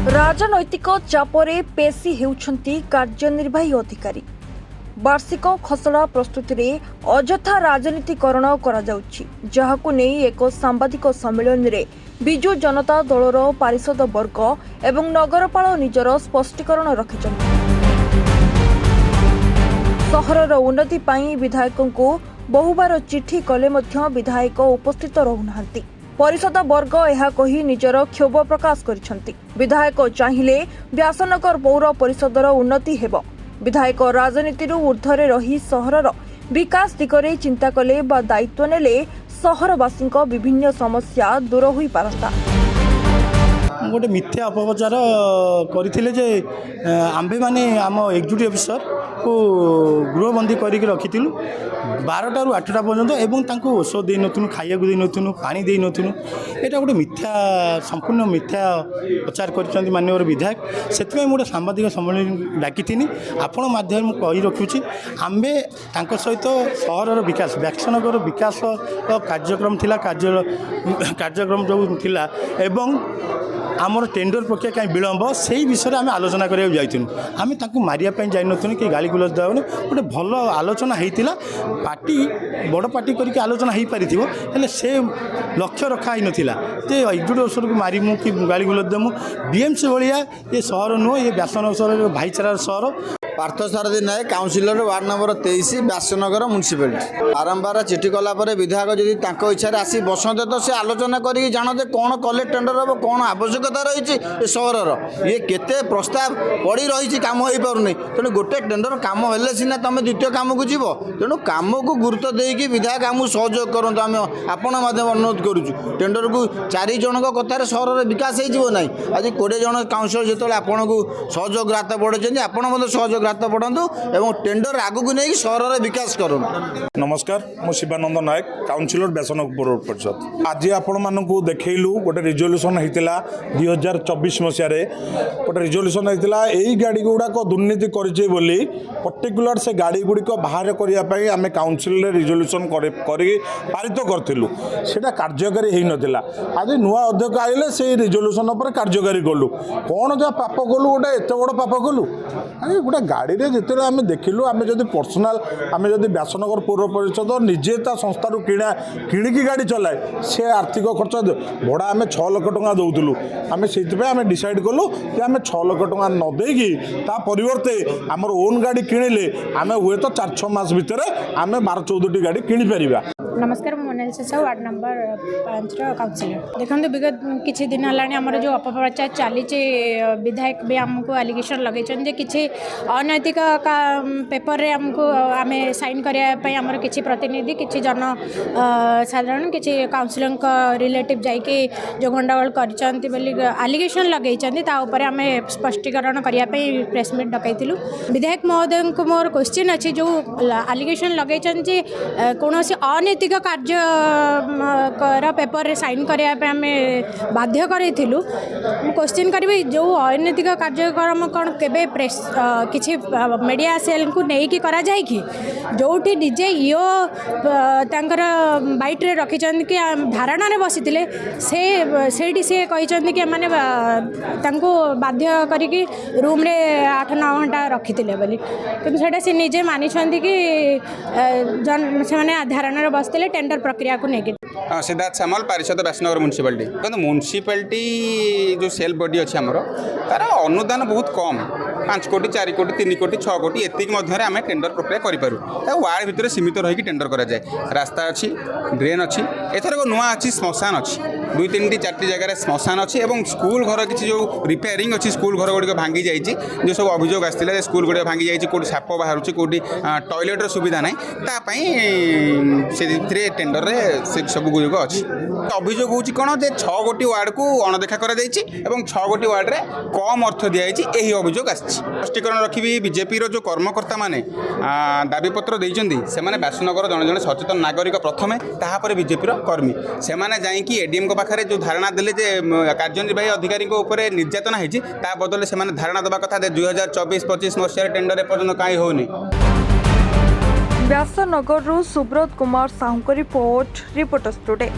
राजनैतिक चापरे पेशी हेउछंती कार्यनिर्वाही अधिकारी। वार्षिक खसड़ा प्रस्तुति रे अजथा राजनीतिकरण करा जाउछि, जहाकु नेई एक सांबादिक सम्मेलन रे बिजु जनता दलर पारिषद वर्ग एवं नगरपाल निजर स्पष्टीकरण रखिछंती। सहरर उन्नति पाई विधायकों को बहुबार चिठी कले मध्य विधायक उपस्थित रहुनाहांती। परिषद वर्ग यह कही निजर क्षोभ प्रकाश करिसेंती। विधायक चाहिए व्यासनगर पौर परिषदर उन्नति हेब। विधायक राजनीति ऊर्ध्वरे रही सहरर विकास दिगरे चिंता कले बा दायित्व नेले सहरवासी विभिन्न समस्या दूर होई पारंता। गोटे मिथ्या अपप्रचार करथिले जे आम्भे माने आम एग्जीक्यूटिव अफिसर को गृहबंदी करिक रखिथिलु 12टा रु 8टा पर्यंत एवं तांको औषध दे नथुनु, खाइया दे नथुनु, पानी दे नथुनु। एटा गोटे मिथ्या संपूर्ण मिथ्या प्रचार करिसंती माननीय विधायक। सेतमे गोटे सांबादिक सम्मेलन डाकिथिनी। आपण माध्यम कहि रखुछि आम्भे तांको सहित सहरर विकास व्यासनगर विकास कार्यक्रम थिला, कार्यक्रम जो थिला एवं आमर टेंडर प्रक्रिया कहीं विलंब से विषय आम आलोचना करा जाइनु। आम ताकू मारियापाई जाइनु कि गाली गुलज देवनी। गोटे भल आलोचना होता पार्टी बड़ पार्टी करके आलोचना हो पारि से लक्ष्य रखा ही नाला जे एग्जीक्यूटिव अफिसर को मारिमु कि गाली गुलज देमु। बीएमसी भाया ये सहर नुह, ये व्यासनगर भाईचारार सहर। Parthasarathi Nayak councillor ward number 23 Vyasanagar municipality. बारंबार चिठी कलापर विधायक जदि इच्छा आसी बसते तो सी आलोचना करी जानते कौन कले टेंडर हम कौन आवश्यकता रही सहरर ये केते प्रस्ताव पड़ी रही कम हो पारनी। तेणु गोटे टेंडर कम हेले सीना तुम द्वितीय कम को जीव। तेणु कम को गुरुत्व देकी विधायक आमको सहयोग करूँ। आम आपण माध्यम अनुरोध करुँ टेंडर को 4 जन कथार सहर विकास हो ना। आज 20 जन काउंसिलर जो आपन को सहयोग हाथ बढ़े आप सहयोग हाथ बढ़ातु एवं टेंडर आगू नहीं सहर विकास करूँ। नमस्कार, मु शिवानंद नायक काउंसिलर व्यासनगर परिषद। आज आपण मानू देखलु गोटे रिजोल्यूशन होता 2024 मसीह गोटे रिजोल्यूशन होता यही गाड़ी गुड़ाक दुर्नीति करे बोली पर्टिकुलर से गाड़ी गुड़िक बाहर करने आम काउंसिल रिजोल्यूशन पारित करूँ। से कार्यकारी हो नाला। आज नुआ अध्यक्ष आइले से रिजोल्यूशन पर कार्यकारी कलु कौन जहाँ पाप कलु गोटे एत बड़ पाप कलु। गोटे गाड़ी में जिते आम देखिलु आम जब पर्सनाल आम जब व्यासनगर पौर परिषद निजे संस्थार किणिकी गाड़ी चलाए से आर्थिक खर्च भड़ा आम 6 लाख टंका दौलू। आम से आम डिसाइड कलु कि आम 6 लाख टंका न देकी परिवर्ते आमर ओन गाड़ी किणिले आम हुए तो 4-6 मास भितर आम 12-14 गाड़ी किनीपर। नमस्कार, मोनाल शेषा वार्ड नंबर 5 काउंसिलर। देखो विगत किसी दिन है जो अपप्रचार चली विधायक भी आमको एलिगेशन लगे कि अनैतिक पेपर रे आमको आम साइन करने आमर किसी प्रतिनिधि किसी जन साधारण किसी काउंसिलर रिलेटिव जाकि जो गंडगोल कर एलिगेशन लगे आम स्पष्टीकरण करने प्रेसमिट डकईलु। विधायक महोदय को मोर क्वेश्चन अच्छी जो एलिगेशन लगे कौन अनैतिक कार्य पेपर रे साइन करने आम बाध्य करूँ। क्वेश्चन करी जो अनैतिक कार्यक्रम कौन केबे प्रेस किसी मीडिया सेल को लेकिन करा जाए कि जोठी निजे इो तांकर बाइट्रे रखी कि धारणा रे बसी से सी कहते कि मैंने बाध्य करी रूम रे 8-9 घंटा रखी बोली कि से निजे मानी कि से धारणा बसते टेंडर प्रक्रिया को लेकिन। सिद्धार्थ सामल पारिषद व्यासनगर म्युनिसिपालिटी। कहते म्युनिसिपालिटी जो सेल बॉडी अच्छी आमर तार अनुदान बहुत कम 5 कोटी 4 कोटी 3 कोटी 6 कोटी एतिक मध्य आम टेंडर प्रक्रिया करूँ। वार्ड भितर सीमित रही टेंडर करा जाए। रास्ता अच्छी, ड्रेन अच्छी, एथर नुआ अच्छी श्मशान अच्छी 2-3-4 जगह श्मशान अच्छी और स्कूल घर किसी जो रिपेयरिंग अच्छी स्कूल घर गुड़िक भांगी जाइए जो सब अभियोग आसाला स्कूल गुड़िक भांगी जाइए कौटी साप बाहर कौटी टॉयलेटर सुविधा ना से टेंडर से सब गुड़िक अच्छी। अभियोग हूँ कौन 6 गोटी वार्ड को अणदेखा कर 6 गोटी वार्ड रे कम अर्थ दिखाई अभियोग आसी। स्पष्टीकरण रखी बीजेपी जो कर्मकर्ता माने दाबीपत्र देइचंदी से व्यासनगर जड़े जड़े सचेतन नागरिक प्रथमे तापर बीजेपी कर्मी से जाकि एडीएम पाखे जो धारणा देले कार्यनिर्वाही अधिकारी निर्यातना होती बदले से धारणा देवा कथा 2024-25 मसीह टेंडर एपर्यंत कहीं होनी। Vyasanagar Subrat Kumar Sahu report reporters today.